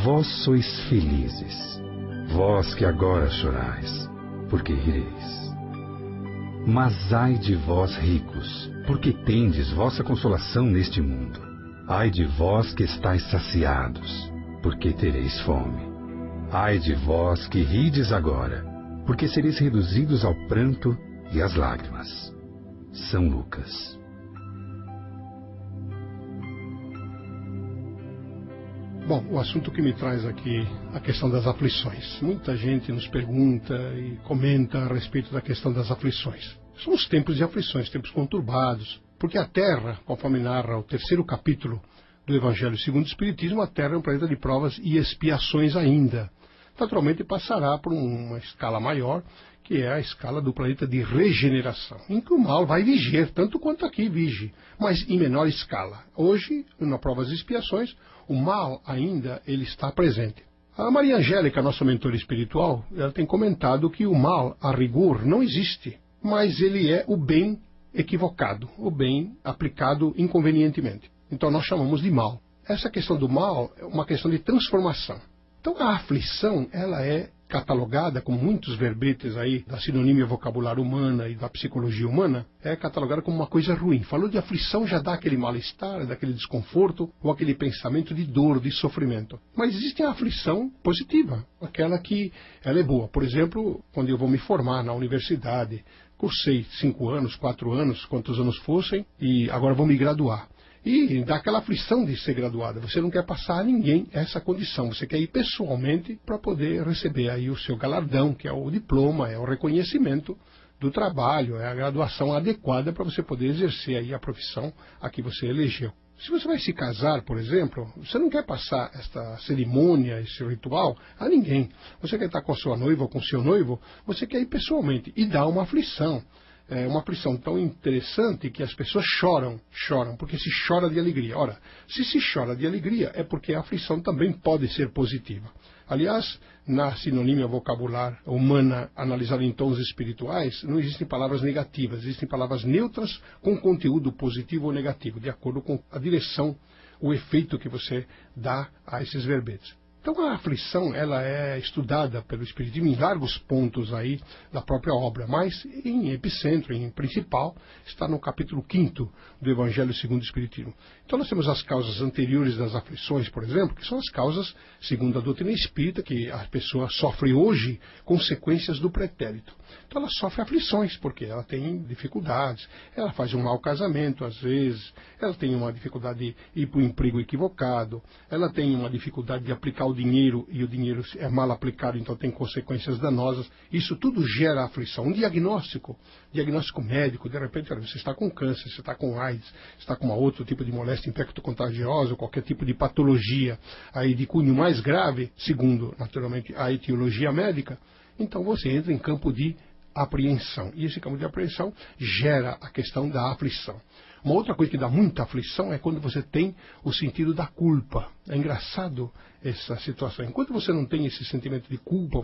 Vós sois felizes, vós que agora chorais, porque rireis. Mas ai de vós ricos, porque tendes vossa consolação neste mundo. Ai de vós que estáis saciados, porque tereis fome. Ai de vós que rides agora, porque sereis reduzidos ao pranto e às lágrimas. São Lucas. Bom, o assunto que me traz aqui, a questão das aflições. Muita gente nos pergunta e comenta a respeito da questão das aflições. São os tempos de aflições, tempos conturbados, porque a Terra, conforme narra o 3º capítulo do Evangelho segundo o Espiritismo, a Terra é um planeta de provas e expiações ainda. Naturalmente passará por uma escala maior, que é a escala do planeta de regeneração, em que o mal vai viger, tanto quanto aqui vige, mas em menor escala. Hoje, na provas e expiações, o mal ainda ele está presente. A Maria Angélica, nossa mentora espiritual, ela tem comentado que o mal, a rigor, não existe, mas ele é o bem equivocado, o bem aplicado inconvenientemente. Então nós chamamos de mal. Essa questão do mal é uma questão de transformação. Então a aflição, ela é catalogada, com muitos verbetes aí da sinonímia vocabular humana e da psicologia humana, é catalogada como uma coisa ruim. Falou de aflição, já dá aquele mal-estar, daquele desconforto, ou aquele pensamento de dor, de sofrimento. Mas existe a aflição positiva, aquela que ela é boa. Por exemplo, quando eu vou me formar na universidade, cursei 5 anos, 4 anos, quantos anos fossem, e agora vou me graduar. E dá aquela aflição de ser graduada. Você não quer passar a ninguém essa condição. Você quer ir pessoalmente para poder receber aí o seu galardão, que é o diploma, é o reconhecimento do trabalho, é a graduação adequada para você poder exercer aí a profissão a que você elegeu. Se você vai se casar, por exemplo, você não quer passar esta cerimônia, esse ritual a ninguém. Você quer estar com a sua noiva ou com o seu noivo, você quer ir pessoalmente. E dá uma aflição. É uma aflição tão interessante que as pessoas choram, porque se chora de alegria. Ora, se chora de alegria é porque a aflição também pode ser positiva. Aliás, na sinonímia vocabular humana analisada em tons espirituais, não existem palavras negativas, existem palavras neutras com conteúdo positivo ou negativo, de acordo com a direção, o efeito que você dá a esses verbetes. Então a aflição ela é estudada pelo Espiritismo em largos pontos aí da própria obra, mas em epicentro, em principal, está no capítulo 5º do Evangelho segundo o Espiritismo. Então nós temos as causas anteriores das aflições, por exemplo, que são as causas, segundo a doutrina espírita, que a pessoa sofre hoje consequências do pretérito. Então ela sofre aflições, porque ela tem dificuldades, ela faz um mau casamento às vezes, ela tem uma dificuldade de ir para o emprego equivocado, ela tem uma dificuldade de aplicar o dinheiro e o dinheiro é mal aplicado, então tem consequências danosas. Isso tudo gera aflição. Um diagnóstico médico, de repente você está com câncer, você está com AIDS, você está com outro tipo de moléstia infecto-contagiosa, qualquer tipo de patologia aí de cunho mais grave, segundo naturalmente a etiologia médica, então você entra em campo de apreensão. E esse campo de apreensão gera a questão da aflição. Uma outra coisa que dá muita aflição é quando você tem o sentido da culpa. É engraçado essa situação. Enquanto você não tem esse sentimento de culpa,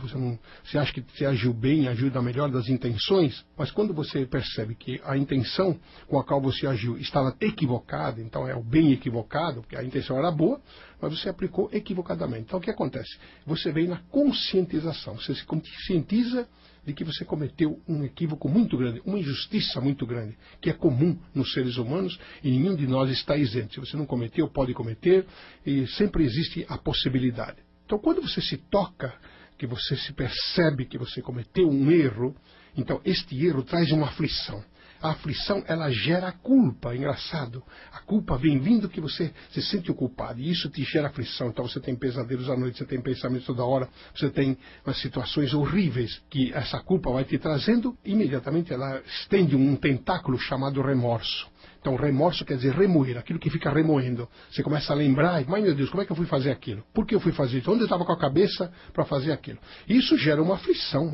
você acha que você agiu bem, agiu da melhor das intenções, mas quando você percebe que a intenção com a qual você agiu estava equivocada, então é o bem equivocado, porque a intenção era boa, mas você aplicou equivocadamente. Então o que acontece? Você vem na conscientização, você se conscientiza de que você cometeu um equívoco muito grande, uma injustiça muito grande, que é comum nos seres humanos e nenhum de nós está isento. Se você não cometeu, pode cometer, e sempre existe a possibilidade. Então, quando você se toca, que você se percebe que você cometeu um erro, então este erro traz uma aflição. A aflição, ela gera culpa, engraçado. A culpa vem vindo que você se sente o culpado, e isso te gera aflição. Então você tem pesadelos à noite, você tem pensamentos toda hora, você tem umas situações horríveis que essa culpa vai te trazendo, imediatamente ela estende um tentáculo chamado remorso. Então, remorso quer dizer remoer, aquilo que fica remoendo. Você começa a lembrar, mas meu Deus, como é que eu fui fazer aquilo? Por que eu fui fazer isso? Onde eu estava com a cabeça para fazer aquilo? Isso gera uma aflição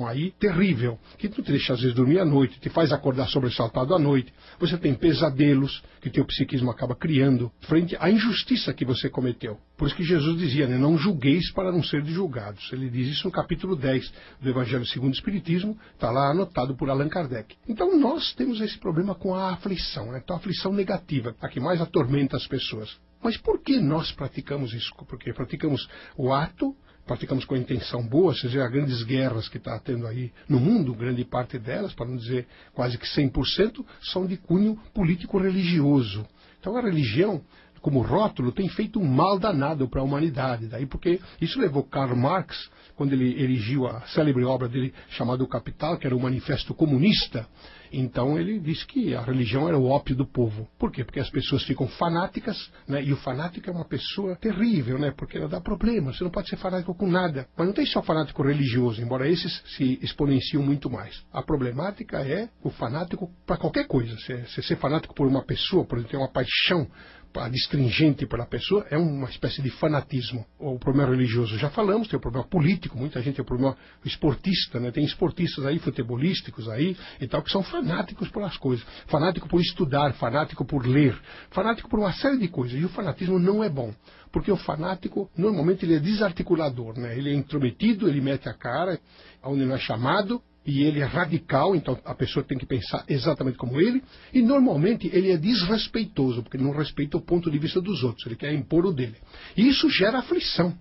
aí terrível, que não te deixa às vezes dormir à noite, te faz acordar sobressaltado à noite. Você tem pesadelos que o teu psiquismo acaba criando frente à injustiça que você cometeu. Por isso que Jesus dizia, né, não julgueis para não ser julgados. Ele diz isso no capítulo 10 do Evangelho segundo o Espiritismo, está lá anotado por Allan Kardec. Então nós temos esse problema com a aflição, né? Então a aflição negativa, a que mais atormenta as pessoas. Mas por que nós praticamos isso? Porque praticamos o ato, praticamos com a intenção boa, seja as grandes guerras que está tendo aí no mundo, grande parte delas, para não dizer quase que 100%, são de cunho político-religioso. Então a religião, como rótulo, tem feito um mal danado para a humanidade. Daí porque isso levou Karl Marx, quando ele erigiu a célebre obra dele chamada O Capital, que era o Manifesto Comunista. Então ele disse que a religião era o ópio do povo. Por quê? Porque as pessoas ficam fanáticas, né? E o fanático é uma pessoa terrível, né? Porque ela dá problema, você não pode ser fanático com nada. Mas não tem só fanático religioso, embora esses se exponenciam muito mais. A problemática é o fanático para qualquer coisa. Você ser fanático por uma pessoa, por exemplo, ter uma paixão adstringente pela pessoa, é uma espécie de fanatismo. O problema religioso, já falamos, tem o problema político, muita gente tem o problema esportista, né? Tem esportistas aí, futebolísticos aí e tal, que são fanáticos pelas coisas. Fanático por estudar, fanático por ler, fanático por uma série de coisas. E o fanatismo não é bom, porque o fanático, normalmente, ele é desarticulador, né? Ele é intrometido, ele mete a cara onde não é chamado, e ele é radical, então a pessoa tem que pensar exatamente como ele, e normalmente ele é desrespeitoso, porque ele não respeita o ponto de vista dos outros, ele quer impor o dele. E isso gera aflição,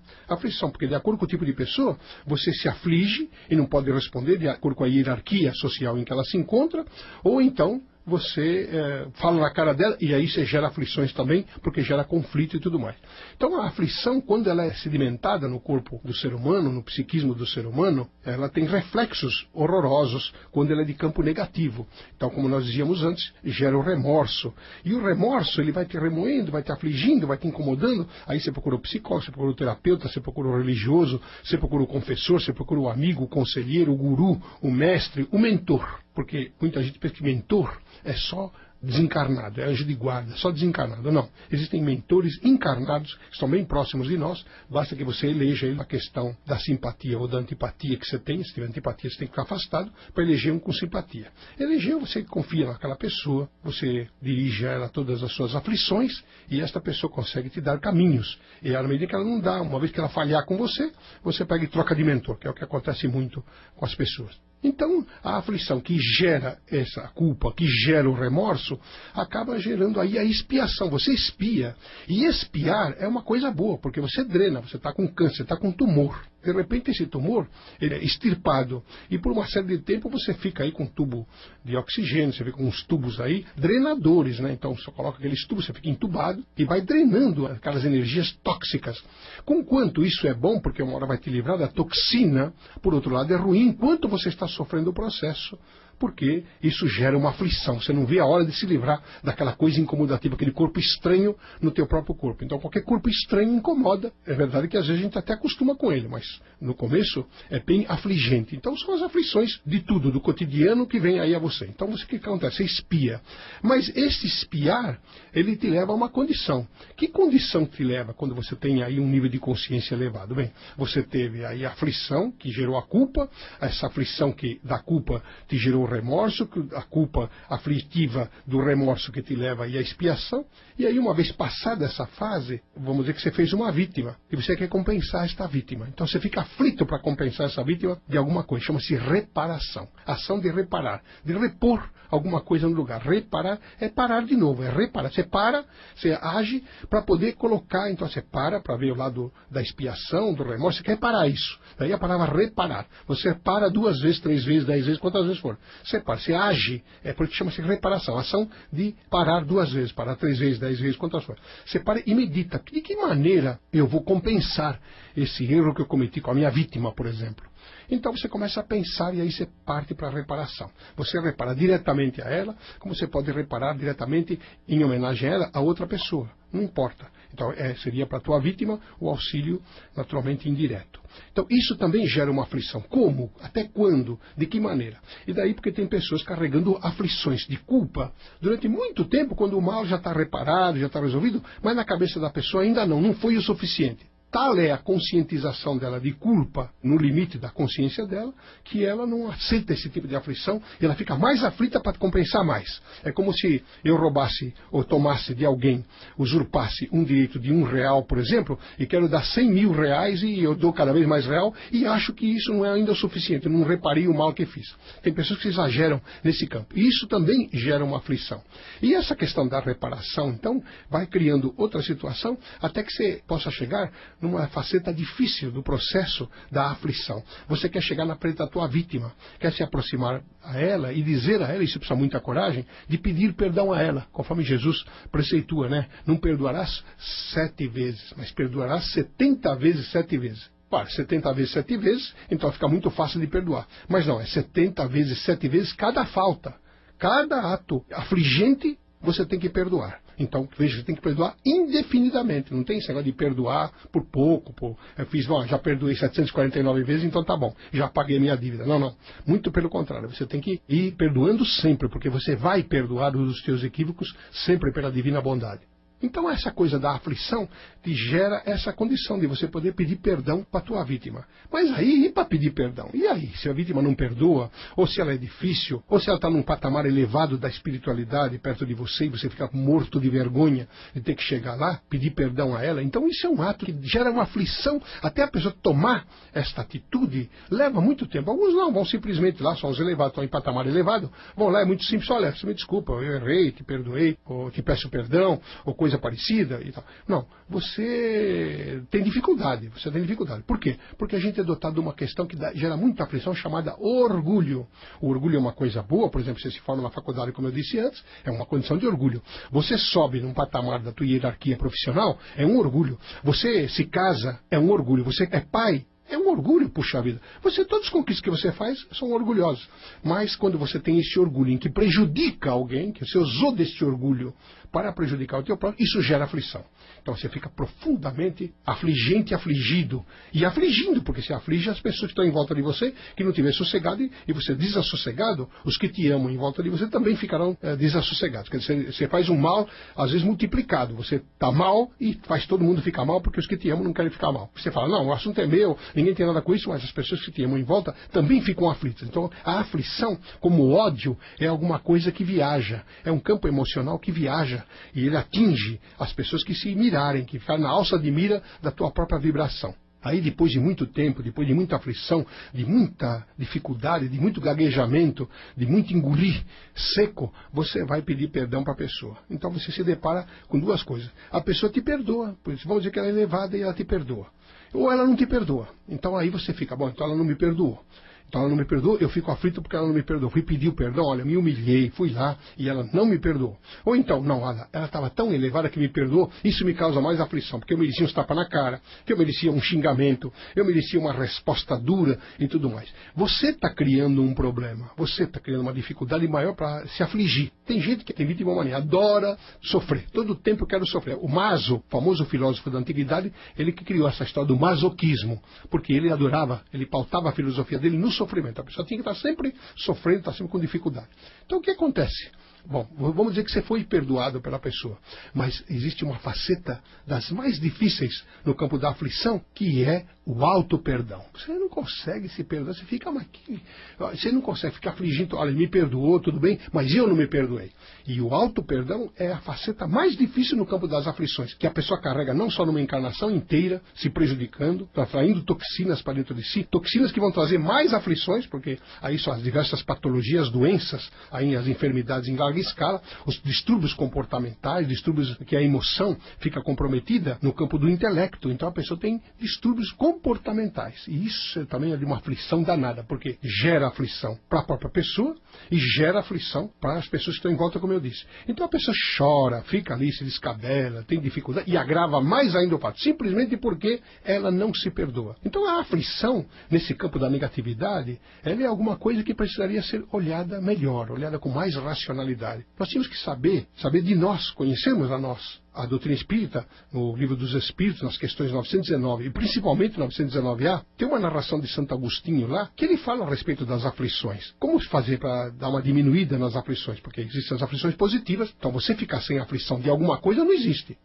porque de acordo com o tipo de pessoa, você se aflige e não pode responder de acordo com a hierarquia social em que ela se encontra, ou então você fala na cara dela e aí você gera aflições também, porque gera conflito e tudo mais. Então a aflição, quando ela é sedimentada no corpo do ser humano, no psiquismo do ser humano, ela tem reflexos horrorosos quando ela é de campo negativo. Então, como nós dizíamos antes, gera o remorso. E o remorso, ele vai te remoendo, vai te afligindo, vai te incomodando. Aí você procura o psicólogo, você procura o terapeuta, você procura o religioso, você procura o confessor, você procura o amigo, o conselheiro, o guru, o mestre, o mentor. Porque muita gente pensa que mentor é só desencarnado, é anjo de guarda, só desencarnado. Não. Existem mentores encarnados que estão bem próximos de nós, basta que você eleja ele a questão da simpatia ou da antipatia que você tem. Se tiver antipatia, você tem que ficar afastado para eleger um com simpatia. Elegeu, você confia naquela pessoa, você dirige a ela todas as suas aflições e esta pessoa consegue te dar caminhos. E à medida que ela não dá, uma vez que ela falhar com você, você pega e troca de mentor, que é o que acontece muito com as pessoas. Então, a aflição que gera essa culpa, que gera o remorso, acaba gerando aí a expiação. Você expia. E expiar é uma coisa boa, porque você drena, você está com câncer, está com tumor. De repente esse tumor ele é extirpado e por uma série de tempo você fica aí com um tubo de oxigênio, você fica com uns tubos aí drenadores, né? Então você coloca aqueles tubos, você fica entubado e vai drenando aquelas energias tóxicas. Com quanto isso é bom, porque uma hora vai te livrar da toxina, por outro lado é ruim enquanto você está sofrendo o processo, porque isso gera uma aflição. Você não vê a hora de se livrar daquela coisa incomodativa, aquele corpo estranho no teu próprio corpo. Então qualquer corpo estranho incomoda. É verdade que às vezes a gente até acostuma com ele, mas no começo é bem afligente. Então são as aflições de tudo, do cotidiano que vem aí a você. Então o que acontece? Você espia. Mas esse espiar, ele te leva a uma condição. Que condição te leva quando você tem aí um nível de consciência elevado? Bem, você teve aí a aflição que gerou a culpa, essa aflição que da culpa te gerou remorso, a culpa aflitiva do remorso que te leva aí à expiação, e aí uma vez passada essa fase, vamos dizer que você fez uma vítima, e você quer compensar esta vítima. Então você fica aflito para compensar essa vítima de alguma coisa, chama-se reparação, ação de reparar, de repor alguma coisa no lugar. Reparar é parar de novo, é reparar. Você para, você age para poder colocar, então você para ver o lado da expiação, do remorso, você quer reparar isso. Daí a palavra reparar. Você para 2 vezes, 3 vezes, 10 vezes, quantas vezes for. Você para, você age, é porque chama-se reparação, ação de parar 2 vezes, parar 3 vezes, 10 vezes, quantas for. Você para e medita, de que maneira eu vou compensar esse erro que eu cometi com a minha vítima, por exemplo. Então você começa a pensar e aí você parte para a reparação. Você repara diretamente a ela, como você pode reparar diretamente, em homenagem a ela, a outra pessoa. Não importa. Então seria para a tua vítima o auxílio naturalmente indireto. Então isso também gera uma aflição. Como? Até quando? De que maneira? E daí porque tem pessoas carregando aflições de culpa durante muito tempo, quando o mal já está reparado, já está resolvido, mas na cabeça da pessoa ainda não foi o suficiente. Tal é a conscientização dela de culpa, no limite da consciência dela, que ela não aceita esse tipo de aflição e ela fica mais aflita para compensar mais. É como se eu roubasse ou tomasse de alguém, usurpasse um direito de R$1, por exemplo, e quero dar 100 mil reais e eu dou cada vez mais real e acho que isso não é ainda o suficiente, eu não reparei o mal que fiz. Tem pessoas que exageram nesse campo. E isso também gera uma aflição. E essa questão da reparação, então, vai criando outra situação até que você possa chegar numa faceta difícil do processo da aflição. Você quer chegar na frente da tua vítima, quer se aproximar a ela e dizer a ela, isso precisa muita coragem, de pedir perdão a ela, conforme Jesus preceitua, né? Não perdoarás 7 vezes, mas perdoarás 70 vezes 7 vezes. Claro, 70 vezes 7 vezes, então fica muito fácil de perdoar. Mas não, é 70 vezes 7 vezes cada falta, cada ato afligente você tem que perdoar. Então, veja, você tem que perdoar indefinidamente. Não tem esse negócio de perdoar por pouco. Eu fiz, já perdoei 749 vezes, então tá bom. Já paguei a minha dívida. Não. Muito pelo contrário. Você tem que ir perdoando sempre, porque você vai perdoar os teus equívocos sempre pela divina bondade. Então essa coisa da aflição te gera essa condição de você poder pedir perdão para a tua vítima. Mas aí, e para pedir perdão? E aí, se a vítima não perdoa, ou se ela é difícil, ou se ela está num patamar elevado da espiritualidade perto de você e você fica morto de vergonha de ter que chegar lá, pedir perdão a ela, então isso é um ato que gera uma aflição. Até a pessoa tomar esta atitude leva muito tempo. Alguns não, vão simplesmente lá, são os elevados, estão em patamar elevado, vão lá, é muito simples, olha, você me desculpa, eu errei, te perdoei, ou te peço perdão, ou coisa parecida e tal. Não, você tem dificuldade. Por quê? Porque a gente é dotado de uma questão que gera muita aflição chamada orgulho. O orgulho é uma coisa boa, por exemplo, você se forma na faculdade, como eu disse antes, é uma condição de orgulho. Você sobe num patamar da tua hierarquia profissional, é um orgulho. Você se casa, é um orgulho. Você é pai, é um orgulho, puxa vida. Todas as conquistas que você faz são orgulhosas. Mas quando você tem esse orgulho em que prejudica alguém, que você usou desse orgulho para prejudicar o teu próprio, isso gera aflição. Então você fica profundamente afligente e afligido. E afligindo, porque você aflige as pessoas que estão em volta de você, que não tiver sossegado, e você desassossegado, os que te amam em volta de você também ficarão desassossegados. Quer dizer, você faz um mal, às vezes multiplicado. Você está mal e faz todo mundo ficar mal, porque os que te amam não querem ficar mal. Você fala, não, o assunto é meu, ninguém tem nada com isso, mas as pessoas que te amam em volta também ficam aflitas. Então a aflição, como o ódio, é alguma coisa que viaja. É um campo emocional que viaja. E ele atinge as pessoas que se mirarem, que ficarem na alça de mira da tua própria vibração. Aí depois de muito tempo, depois de muita aflição, de muita dificuldade, de muito gaguejamento, de muito engolir seco, você vai pedir perdão para a pessoa. Então você se depara com duas coisas. A pessoa te perdoa, vamos dizer que ela é elevada e ela te perdoa. Ou ela não te perdoa. Então aí você fica, bom, então ela não me perdoou. Então ela não me perdoou, eu fico aflito porque ela não me perdoou. Fui pedir o perdão, olha, me humilhei, fui lá e ela não me perdoou. Ou então, não, ela estava tão elevada que me perdoou, isso me causa mais aflição, porque eu merecia uns tapas na cara, que eu merecia um xingamento, eu merecia uma resposta dura e tudo mais. Você está criando um problema, você está criando uma dificuldade maior para se afligir. Tem gente que tem vítima mania, adora sofrer, todo o tempo eu quero sofrer. O Maso, famoso filósofo da antiguidade, ele que criou essa história do masoquismo, porque ele adorava, ele pautava a filosofia dele no sofrimento. A pessoa tinha que estar sempre sofrendo, estar sempre com dificuldade. Então o que acontece? Bom, vamos dizer que você foi perdoado pela pessoa, mas existe uma faceta das mais difíceis no campo da aflição, que é o auto-perdão. Você não consegue se perdoar, você fica, mas você não consegue ficar afligindo, olha, ele me perdoou, tudo bem, mas eu não me perdoei. E o auto-perdão é a faceta mais difícil no campo das aflições, que a pessoa carrega não só numa encarnação inteira, se prejudicando, atraindo toxinas para dentro de si, toxinas que vão trazer mais aflições, porque aí são as diversas patologias, doenças, aí as enfermidades em larga escala, os distúrbios comportamentais, distúrbios que a emoção fica comprometida no campo do intelecto. Então a pessoa tem distúrbios comportamentais. E isso também é de uma aflição danada, porque gera aflição para a própria pessoa, e gera aflição para as pessoas que estão em volta, como eu disse. Então a pessoa chora, fica ali, se descabela, tem dificuldade e agrava mais ainda o fato, simplesmente porque ela não se perdoa. Então a aflição, nesse campo da negatividade, ela é alguma coisa que precisaria ser olhada melhor, olhada com mais racionalidade. Nós tínhamos que saber de nós, conhecermos a nós. A doutrina espírita, no Livro dos Espíritos, nas questões 919 e principalmente 919A, tem uma narração de Santo Agostinho lá, que ele fala a respeito das aflições. Como fazer para dar uma diminuída nas aflições? Porque existem as aflições positivas, então você ficar sem aflição de alguma coisa não existe.